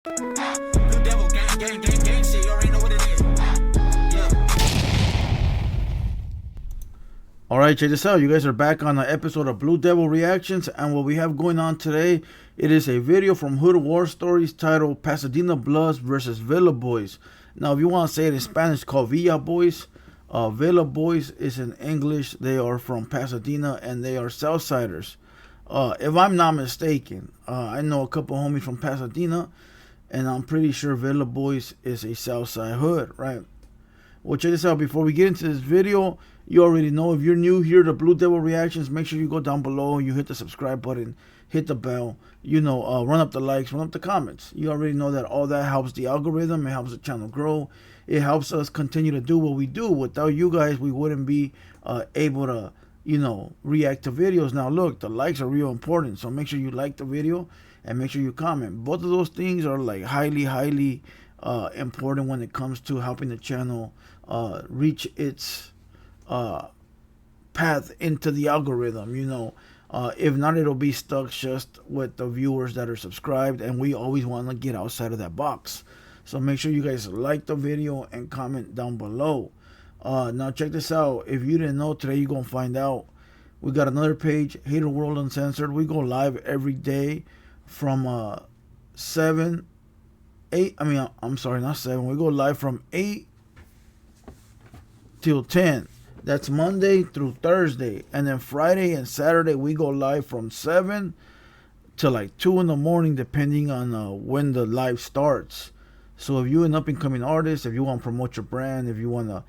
Blue Devil gang shit, you already know what it is. Yeah. Alright, check this out. You guys are back on an episode of Blue Devil Reactions, and what we have going on today, it is a video from Hood War Stories titled Pasadena Bloods versus Villa Boys. Now, if you want to say it in Spanish, called Villa Boys. Villa Boys is in English. They are from Pasadena, and they are Southsiders. If I'm not mistaken, I know a couple homies from Pasadena, and I'm pretty sure Villa Boys is a Southside hood, right? Well, check this out. Before we get into this video, you already know, if you're new here to Blue Devil Reactions, make sure you go down below, you hit the subscribe button, hit the bell, run up the likes, run up the comments. You already know that all that helps the algorithm, it helps the channel grow, it helps us continue to do what we do. Without you guys, we wouldn't be able to, react to videos. Now look, the likes are real important, so make sure you like the video and make sure you comment. Both of those things are like highly important when it comes to helping the channel reach its path into the algorithm. If not, it'll be stuck just with the viewers that are subscribed, and we always want to get outside of that box. So make sure you guys like the video and comment down below. Now check this out. If you didn't know, today you're gonna find out. We got another page, Hater World Uncensored. We go live every day from 7 8 I mean, I'm sorry, not 7. We go live from 8 till 10. That's Monday through Thursday. And then Friday and Saturday we go live from 7 to like 2 in the morning, depending on when the live starts. So if you're an up-and-coming artist, if you want to promote your brand, if you want to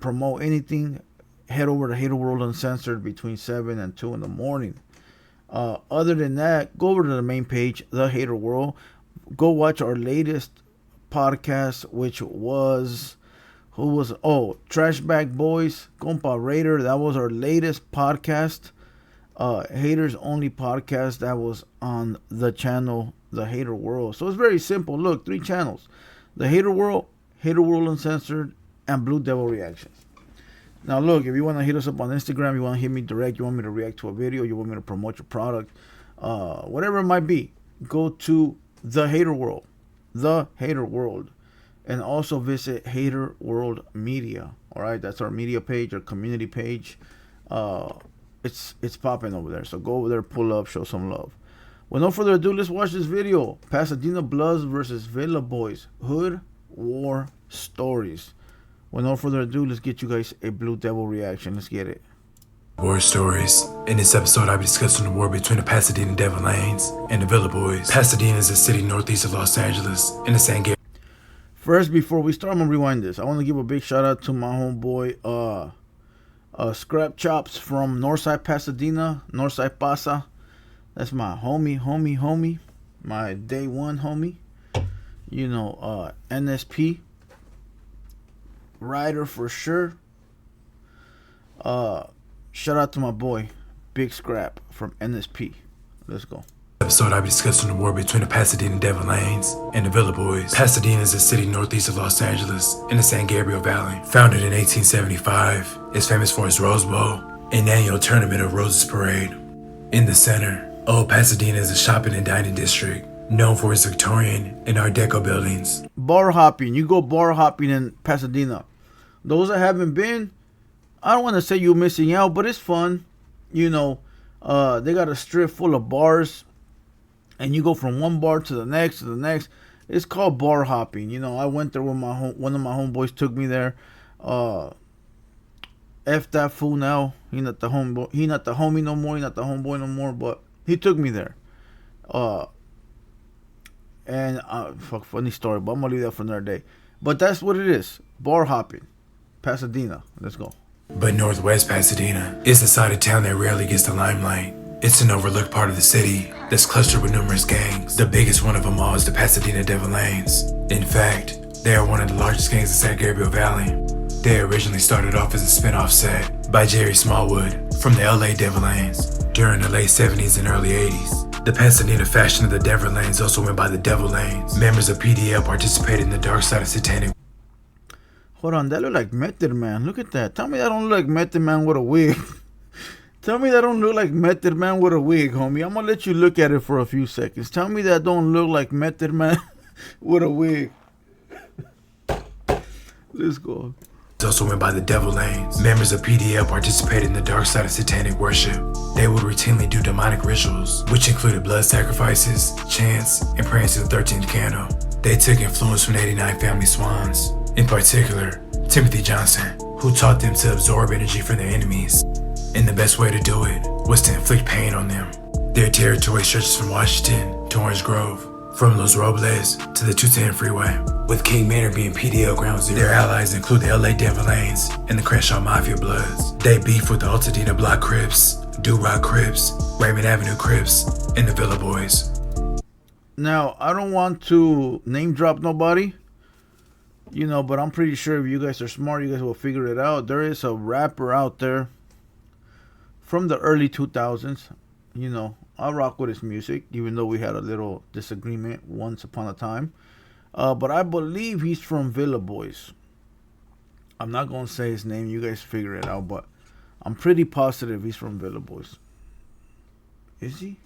promote anything, head over to Hater World Uncensored between 7 and 2 in the morning. Other than that, go over to the main page, The Hater World. Go watch our latest podcast, which was, Trashback Boys, Compa Raider. That was our latest podcast. Haters only podcast that was on the channel, The Hater World. So it's very simple. Look, 3 channels: The Hater World, Hater World Uncensored, and Blue Devil Reactions. Now look, if you want to hit us up on Instagram, you want to hit me direct, you want me to react to a video, you want me to promote your product, whatever it might be, go to The Hater World, The Hater World, and also visit Hater World Media. All right, that's our media page, our community page. It's popping over there, so go over there, pull up, show some love. With no further ado, let's watch this video. Pasadena Bloods versus Villa Boys, Hood War Stories. With no further ado, let's get you guys a Blue Devil reaction. Let's get it. War Stories. In this episode, I'll be discussing the war between the Pasadena Devil Lanes and the Villa Boys. Pasadena is a city northeast of Los Angeles in the San Gabriel. First, before we start, I'm gonna rewind this. I want to give a big shout out to my homeboy, Scrap Chops from Northside Pasadena, Northside Pasa. That's my homie, my day one homie. NSP rider for sure. Shout out to my boy, Big Scrap from NSP. Let's go. Episode, I'll be discussing the war between the Pasadena Devil Lanes and the Villa Boys. Pasadena is a city northeast of Los Angeles in the San Gabriel Valley. Founded in 1875, it's famous for its Rose Bowl, an annual tournament of Roses Parade. In the center, Old Pasadena is a shopping and dining district known for its Victorian and Art Deco buildings. Bar hopping. You go bar hopping in Pasadena. Those that haven't been, I don't want to say you're missing out, but it's fun. They got a strip full of bars, and you go from one bar to the next. It's called bar hopping. I went there with one of my homeboys took me there. F that fool now. He not the homeboy. He not the homie no more. He not the homeboy no more. But he took me there. Funny story, but I'm gonna leave that for another day. But that's what it is. Bar hopping. Pasadena. Let's go. But Northwest Pasadena is the side of town that rarely gets the limelight. It's an overlooked part of the city that's clustered with numerous gangs. The biggest one of them all is the Pasadena Devil Lanes. In fact, they are one of the largest gangs in San Gabriel Valley. They originally started off as a spin-off set by Jerry Smallwood from the LA Devil Lanes. During the late 70s and early 80s, the Pasadena faction of the Devil Lanes also went by the Devil Lanes. Members of PDL participated in the dark side of satanic. Hold on, that look like Method Man. Look at that. Tell me that don't look like Method Man with a wig. Tell me that don't look like Method Man with a wig, homie. I'm gonna let you look at it for a few seconds. Tell me that don't look like Method Man with a wig. Let's go. Also went by the Devil Lanes. Members of PDL participated in the dark side of satanic worship. They would routinely do demonic rituals, which included blood sacrifices, chants, and praying to the 13th candle. They took influence from 89 family swans, in particular, Timothy Johnson, who taught them to absorb energy from their enemies. And the best way to do it was to inflict pain on them. Their territory stretches from Washington to Orange Grove, from Los Robles to the 210 freeway, with King Manor being PDL ground zero. Their allies include the LA Devil Lanes and the Crenshaw Mafia Bloods. They beef with the Altadena Block Crips, Do-Rock Crips, Raymond Avenue Crips, and the Villa Boys. Now, I don't want to name drop nobody, but I'm pretty sure if you guys are smart, you guys will figure it out. There is a rapper out there from the early 2000s. I rock with his music, even though we had a little disagreement once upon a time. But I believe he's from Villa Boys. I'm not going to say his name. You guys figure it out. But I'm pretty positive he's from Villa Boys. Is he?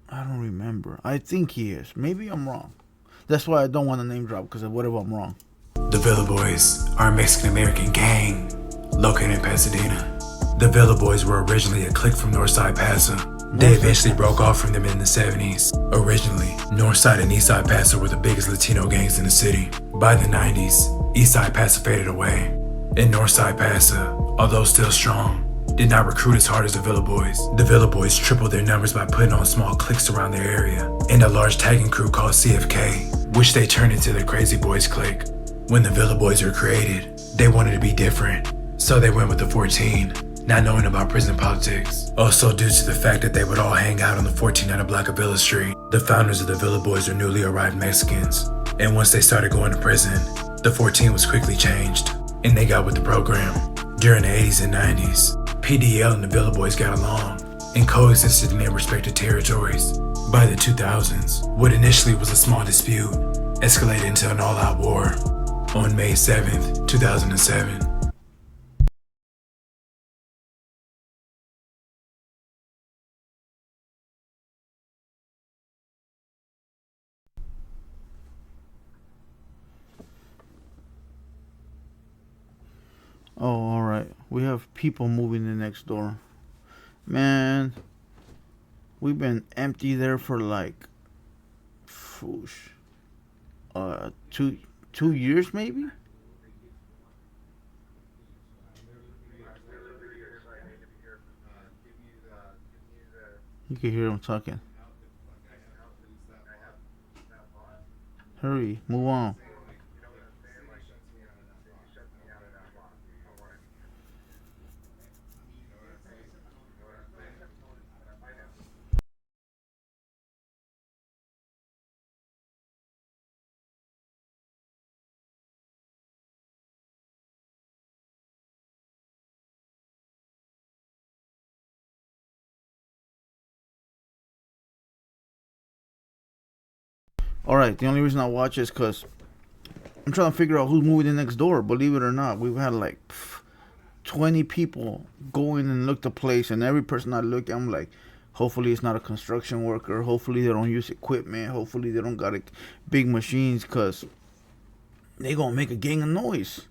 I don't remember. I think he is. Maybe I'm wrong. That's why I don't want to name drop, because what if I'm wrong? The Villa Boys are a Mexican-American gang located in Pasadena. The Villa Boys were originally a clique from Northside Pasa. They eventually broke off from them in the 70s. Originally, Northside and Eastside Pasa were the biggest Latino gangs in the city. By the 90s, Eastside Pasa faded away, and Northside Pasa, although still strong, did not recruit as hard as the Villa Boys. The Villa Boys tripled their numbers by putting on small cliques around their area, and a large tagging crew called CFK, which they turned into the Crazy Boys clique. When the Villa Boys were created, they wanted to be different, so they went with the 14. Not knowing about prison politics. Also due to the fact that they would all hang out on the 1400 block of Villa Street. The founders of the Villa Boys were newly arrived Mexicans, and once they started going to prison, the 14 was quickly changed, and they got with the program. During the 80s and 90s, PDL and the Villa Boys got along, and coexisted in their respective territories. By the 2000s, what initially was a small dispute escalated into an all-out war. On May 7th, 2007, Oh, alright. We have people moving in next door. Man, we've been empty there for like, two years maybe? You can hear him talking. Hurry, move on. Alright, the only reason I watch is because I'm trying to figure out who's moving in next door. Believe it or not, we've had like 20 people go in and look the place, and every person I look at, I'm like, hopefully it's not a construction worker. Hopefully they don't use equipment. Hopefully they don't got big machines, because they gonna make a gang of noise.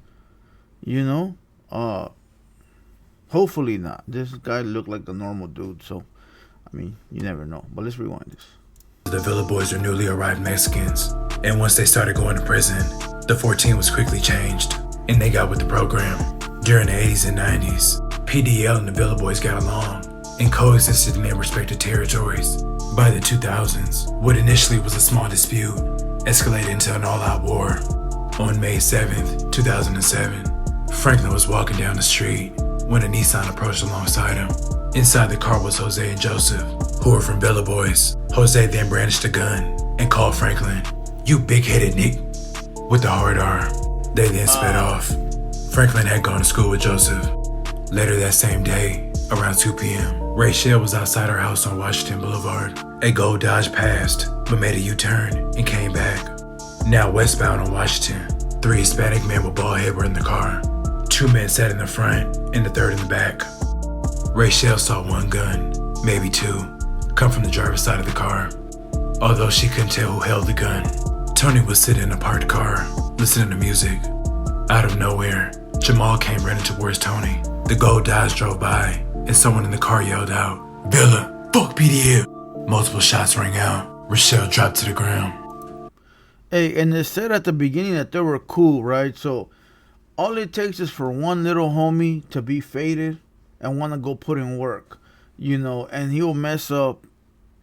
Hopefully not. This guy looked like the normal dude, so you never know. But let's rewind this. The Villa Boys are newly arrived Mexicans, and once they started going to prison, the 14 was quickly changed, and they got with the program. During the 80s and 90s, PDL and the Villa Boys got along, and coexisted in their respective territories. By the 2000s, what initially was a small dispute escalated into an all-out war. On May 7th, 2007, Franklin was walking down the street when a Nissan approached alongside him. Inside the car was Jose and Joseph, who were from Villa Boys. Jose then brandished a gun and called Franklin, "You big-headed Nick," with the hard R. They then sped off. Franklin had gone to school with Joseph. Later that same day, around 2 p.m., Rachel was outside her house on Washington Boulevard. A gold Dodge passed, but made a U-turn and came back. Now westbound on Washington, 3 Hispanic men with bald head were in the car. 2 men sat in the front and the third in the back. Rachel saw one gun, maybe two, come from the driver's side of the car. Although she couldn't tell who held the gun, Tony was sitting in a parked car, listening to music. Out of nowhere, Jamal came running towards Tony. The gold Dodge drove by, and someone in the car yelled out, "Villa, fuck PDL!" Multiple shots rang out. Rochelle dropped to the ground. Hey, and it said at the beginning that they were cool, right? So all it takes is for one little homie to be faded and want to go put in work, you know, and he'll mess up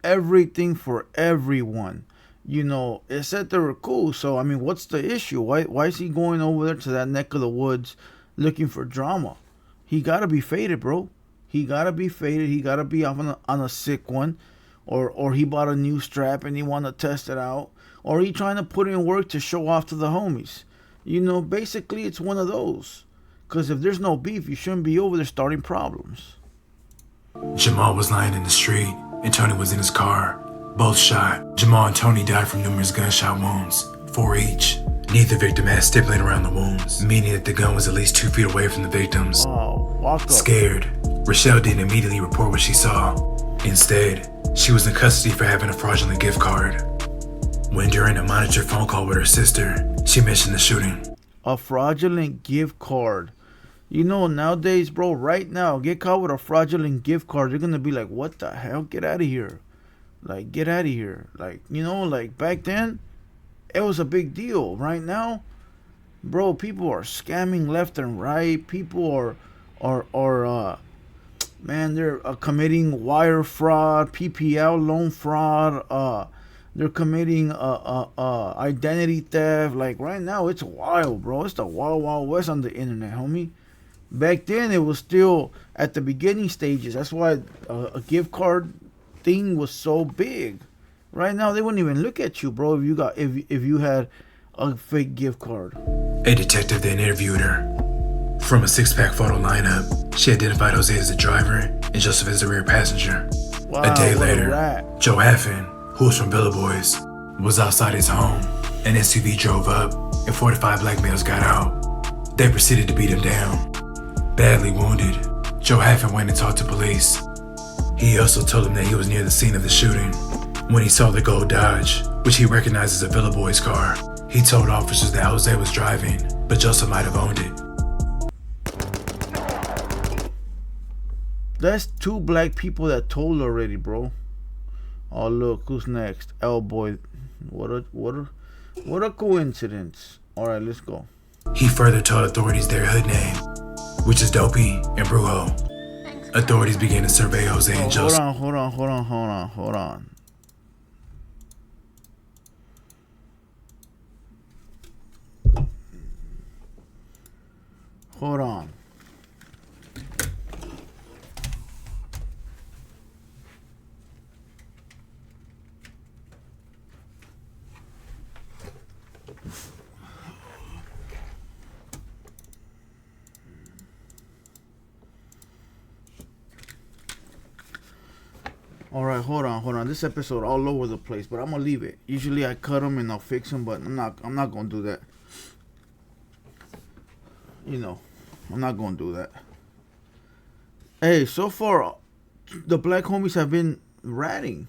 everything for everyone. You know, it said they were cool. So, I mean, what's the issue? Why is he going over there to that neck of the woods looking for drama? He got to be faded, bro. He got to be faded. He got to be off on a sick one. Or he bought a new strap and he want to test it out. Or he trying to put in work to show off to the homies. You know, basically it's one of those. Because if there's no beef, you shouldn't be over there starting problems. Jamal was lying in the street and Tony was in his car. Both shot. Jamal and Tony died from numerous gunshot wounds, 4 each. Neither victim had stippling around the wounds, meaning that the gun was at least 2 feet away from the victims. Oh, walk up. Scared, Rochelle didn't immediately report what she saw. Instead, she was in custody for having a fraudulent gift card. When during a monitored phone call with her sister, she mentioned the shooting. A fraudulent gift card. You know, nowadays, bro, right now, get caught with a fraudulent gift card, they're going to be like, what the hell? Get out of here. Like, get out of here. Like, you know, like back then, it was a big deal. Right now, bro, people are scamming left and right. People man, they're committing wire fraud, PPL loan fraud. They're committing identity theft. Like right now, it's wild, bro. It's the wild, wild west on the internet, homie. Back then, it was still at the beginning stages. That's why a gift card thing was so big. Right now, they wouldn't even look at you, bro, if you had a fake gift card. A detective then interviewed her. From a 6-pack photo lineup, she identified Jose as the driver and Joseph as the rear passenger. Wow, a day what later, a rat. Joe Haffen, who was from Boys, was outside his home. An SUV drove up and 45 black males got out. They proceeded to beat him down. Badly wounded, Joe Haffen went and talked to police. He also told them that he was near the scene of the shooting. When he saw the gold Dodge, which he recognized as a Boys car, he told officers that Jose was driving, but Joseph might have owned it. That's 2 black people that told already, bro. Oh, look, who's next? Boy. What a coincidence. All right, let's go. He further told authorities their hood name, which is Dopey and Brujo. Authorities began to survey Jose and Joseph. Hold on. Hold on. All right, hold on. This episode all over the place, but I'm gonna leave it. Usually I cut them and I'll fix them, but I'm not gonna do that. You know, I'm not gonna do that. Hey, so far the black homies have been ratting.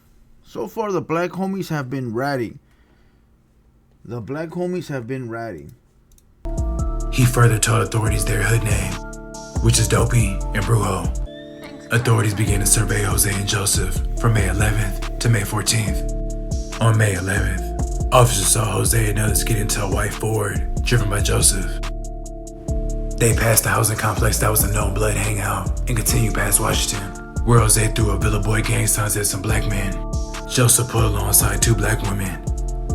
He further told authorities their hood name, which is Dopey and Brujo. Authorities began to survey Jose and Joseph from May 11th to May 14th. On May 11th, officers saw Jose and others get into a white Ford driven by Joseph. They passed the housing complex that was a known blood hangout and continued past Washington, where Jose threw up Villa Boy gang signs at some black men. Joseph pulled alongside 2 black women,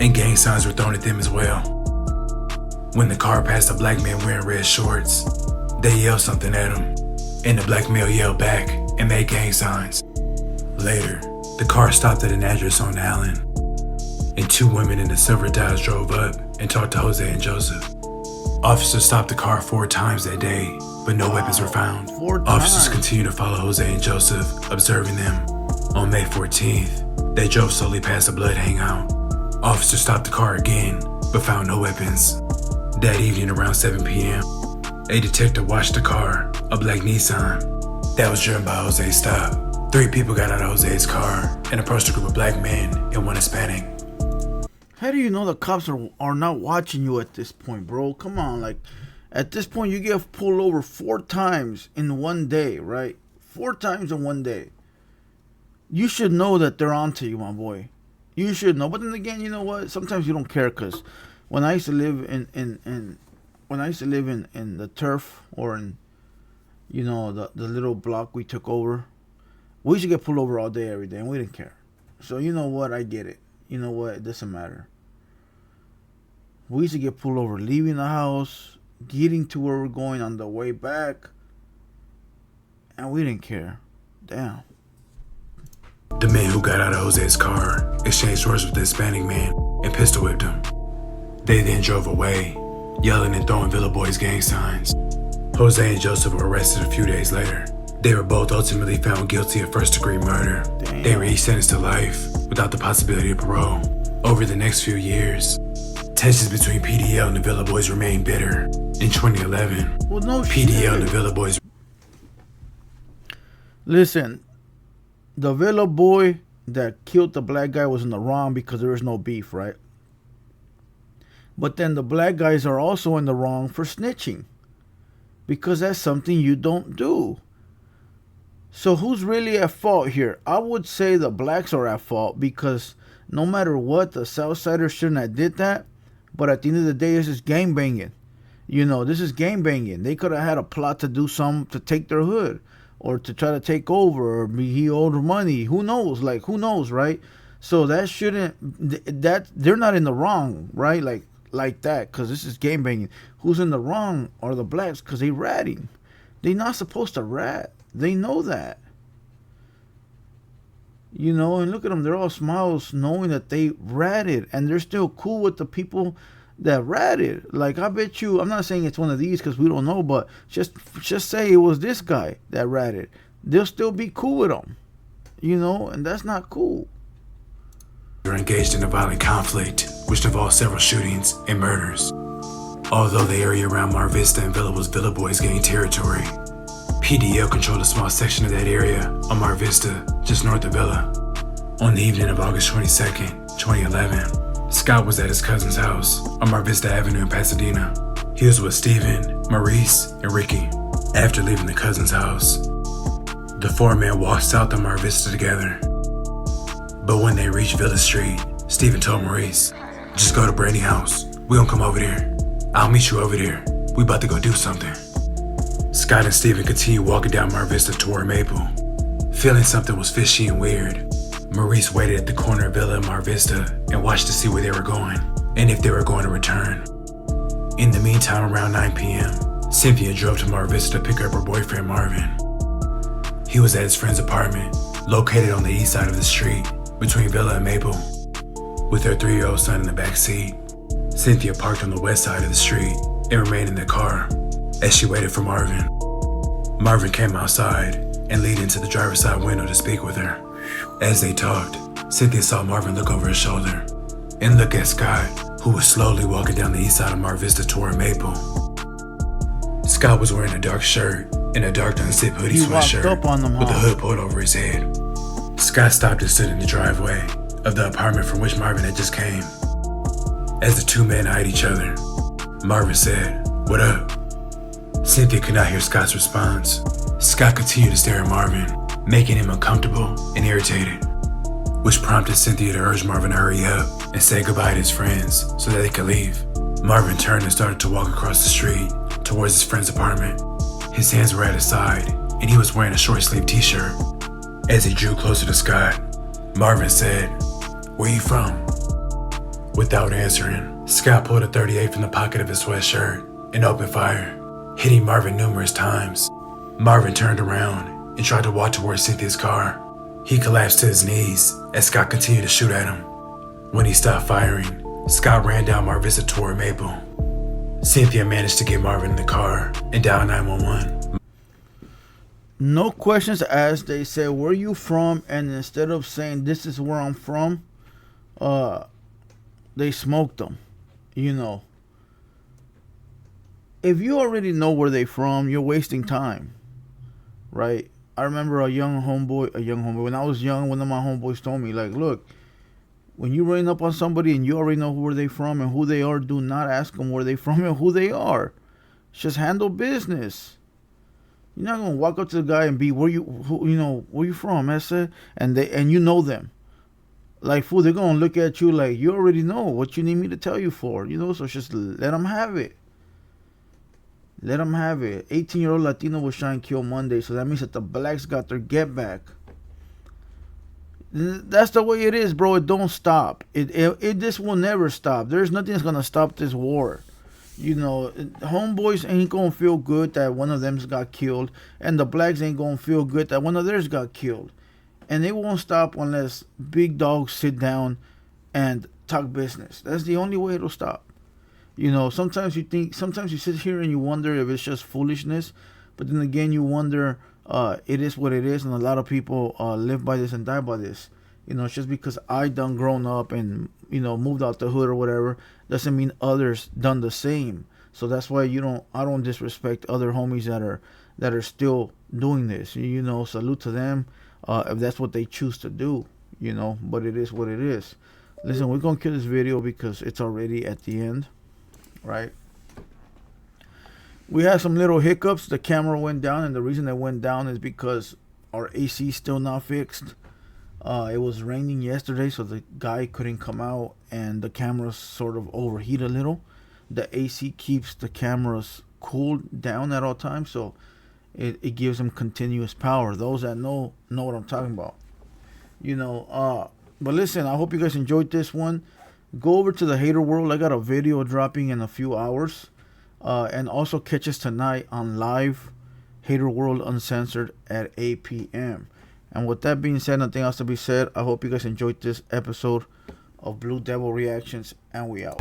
and gang signs were thrown at them as well. When the car passed a black man wearing red shorts, they yelled something at him, and the black male yelled back and made gang signs. Later, the car stopped at an address on Allen, and 2 women in the silver Dodge drove up and talked to Jose and Joseph. Officers stopped the car 4 times that day, but no weapons were found. 4 times. Officers continued to follow Jose and Joseph, observing them. On May 14th, they drove slowly past the blood hangout. Officers stopped the car again, but found no weapons. That evening around 7 p.m., A detective watched the car, a black Nissan, that was driven by Jose's stop. 3 people got out of Jose's car and approached a group of black men and 1 Hispanic. How do you know the cops are not watching you at this point, bro? Come on, like, at this point, you get pulled over 4 times in one day, right? 4 times in one day. You should know that they're onto you, my boy. You should know. But then again, you know what? Sometimes you don't care, because when I used to live in the turf, or in, you know, the little block we took over, we used to get pulled over all day, every day, and we didn't care. So you know what? I get it. You know what? It doesn't matter. We used to get pulled over leaving the house, getting to where we're going on the way back, and we didn't care. Damn. The men who got out of Jose's car exchanged words with the Hispanic man and pistol whipped him. They then drove away, yelling and throwing Villa Boys gang signs. Jose and Joseph were arrested a few days later. They were both ultimately found guilty of first-degree murder. Damn. They were each sentenced to life without the possibility of parole. Over the next few years, tensions between PDL and the Villa Boys remained bitter. In 2011, Well, no PDL shit. and the Villa Boys. Listen, the Villa boy that killed the black guy was in the wrong because there was no beef, right? But then the black guys are also in the wrong for snitching, because that's something you don't do. So who's really at fault here? I would say the blacks are at fault, because no matter what, the Southsiders shouldn't have did that. But at the end of the day, this is gang banging. You know, this is gang banging. They could have had a plot to do something to take their hood, or to try to take over, or he owed money. Who knows? Like, who knows, right? So that shouldn't, that they're not in the wrong, right? Like that, because this is gang banging. Who's in the wrong are the blacks, because they ratting. They're not supposed to rat. They know that. You know, and look at them. They're all smiles knowing that they ratted. And they're still cool with the people that ratted. Like, I bet you, I'm not saying it's one of these because we don't know, but just say it was this guy that ratted. They'll still be cool with them. You know, and that's not cool. Were engaged in a violent conflict, which involved several shootings and murders. Although the area around Mar Vista and Villa was Villa Boys gang territory, PDL controlled a small section of that area on Mar Vista, just north of Villa. On the evening of August 22nd, 2011, Scott was at his cousin's house on Mar Vista Avenue in Pasadena. He was with Steven, Maurice, and Ricky. After leaving the cousin's house, the 4 men walked south on Mar Vista together. But when they reached Villa Street, Steven told Maurice, "Just go to Brandy's house. We gonna come over there. I'll meet you over there. We about to go do something." Scott and Steven continued walking down Mar Vista toward Maple. Feeling something was fishy and weird, Maurice waited at the corner of Villa and Mar Vista and watched to see where they were going, and if they were going to return. In the meantime, around 9 p.m., Cynthia drove to Mar Vista to pick up her boyfriend Marvin. He was at his friend's apartment, located on the east side of the street, between Villa and Maple. With her 3-year-old son in the back seat, Cynthia parked on the west side of the street and remained in the car as she waited for Marvin. Marvin came outside and leaned into the driver's side window to speak with her. As they talked, Cynthia saw Marvin look over his shoulder and look at Scott, who was slowly walking down the east side of Mar Vista toward Maple. Scott was wearing a dark shirt and a dark unzipped hoodie sweatshirt with the hood pulled over his head. Scott stopped and stood in the driveway of the apartment from which Marvin had just came. As the 2 men eyed each other, Marvin said, "What up?" Cynthia could not hear Scott's response. Scott continued to stare at Marvin, making him uncomfortable and irritated, which prompted Cynthia to urge Marvin to hurry up and say goodbye to his friends so that they could leave. Marvin turned and started to walk across the street towards his friend's apartment. His hands were at his side, and he was wearing a short-sleeved t-shirt. As he drew closer to Scott, Marvin said, "Where you from?" Without answering, Scott pulled a .38 from the pocket of his sweatshirt and opened fire, hitting Marvin numerous times. Marvin turned around and tried to walk towards Cynthia's car. He collapsed to his knees as Scott continued to shoot at him. When he stopped firing, Scott ran down Mar Vista toward Maple. Cynthia managed to get Marvin in the car and dialed 911. No questions asked. They said, "Where you from?" And instead of saying, "This is where I'm from," they smoked them. You know. if you already know where they from, you're wasting time, right? I remember a young homeboy. When I was young, one of my homeboys told me, like, look, when you rain up on somebody and you already know where they from and who they are, do not ask them where they from and who they are. Just handle business. You're not gonna walk up to the guy and be where you from, ese, and you know them. Like, fool, they're gonna look at you like you already know what you need me to tell you for, So just let them have it. Let them have it. 18-year-old Latino was shot and killed Monday, so that means that the blacks got their get back. That's the way it is, bro. It don't stop. This will never stop. There's nothing that's gonna stop this war. Homeboys ain't gonna feel good that one of them's got killed, and the blacks ain't gonna feel good that one of theirs got killed. And they won't stop unless big dogs sit down and talk business. That's the only way it'll stop. Sometimes you sit here and you wonder if it's just foolishness, but then again you wonder, it is what it is, and a lot of people live by this and die by this. It's just because I done grown up and moved out the hood or whatever doesn't mean others done the same. So that's why I don't disrespect other homies that are still doing this. Salute to them if that's what they choose to do. But it is what it is. Listen, we're gonna kill this video because it's already at the end, right? We had some little hiccups. The camera went down, and the reason it went down is because our AC is still not fixed. It was raining yesterday, so the guy couldn't come out, and the camera sort of overheat a little. The AC keeps the cameras cooled down at all times, so it gives them continuous power. Those that know what I'm talking about. But listen, I hope you guys enjoyed this one. Go over to the Hater World. I got a video dropping in a few hours. And also catch us tonight on live Hater World Uncensored at 8 p.m. And with that being said, nothing else to be said, I hope you guys enjoyed this episode of Blue Devil Reactions, and we out.